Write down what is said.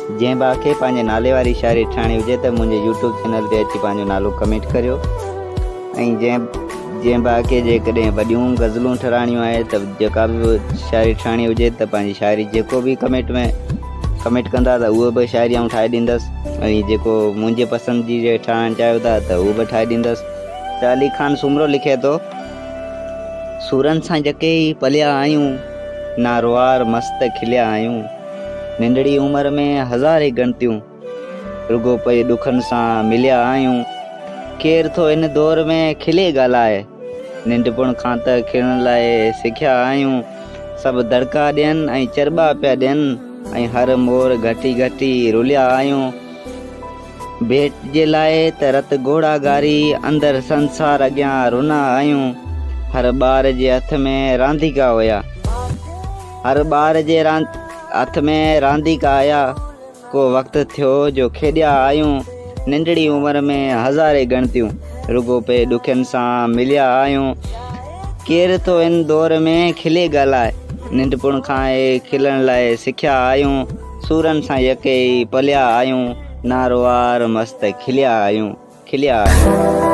जंहिं भाउ खे पंहिंजे नाले वारी शायरी ठाहिणी हुजे त मुंहिंजे यूट्यूब चैनल ते अची पंहिंजो नालो कमेंट करियो। ऐं जंहिं भाउ खे जेकॾहिं वॾियूं गज़लूं ठहाराइणियूं आहे त जेका बि शायरी ठाहिणी हुजे त पंहिंजी शायरी जेको बि कमेंट में कमेंट कंदा त उहो बि शायरी आऊं ठाहे ॾींदुसि। ऐं जेको मुंहिंजे पसंदि जी ठाहिणु चाहियो था त उहो बि ठाहे ॾींदुसि। त अली ख़ान सुमरो लिखे थो, सूरनि सां जके ई पलिया आहियूं, नारवार मस्त खिलिया आहियूं, नंढड़ी उमिरि में हज़ारे गणतियूं, रुगो पई ॾुखनि सां मिलिया आहियूं, केरु थो इन दौर में खिले ॻाल्हाए, नंढपण खां त खिलण लाइ सिखिया आहियूं, सभु दड़का ॾियनि ऐं चरॿा पिया ॾियनि, ऐं हर मोर घटी घटी रुलिया आहियूं, भेट जे लाइ त रत घोड़ा गारी, अंदरि संसार अॻियां रुना आहियूं, हर ॿार जे हथ में रांदीका हुया, हर ॿार जे हथ में रांदीका आया, को वक़्तु थियो जो खेॾिया आहियूं, नंढड़ी उमिरि में हज़ारे गणतियूं, रुगो पे ॾुखियनि सां मिलिया आहियूं, केरु थो इन दौर में खिले ॻाल्हाए, नंढपण खां खिलण लाइ सिखिया आहियूं, सूरनि सां यके ई पलिया आहियूं, नारवार मस्त खिलिया आहियूं।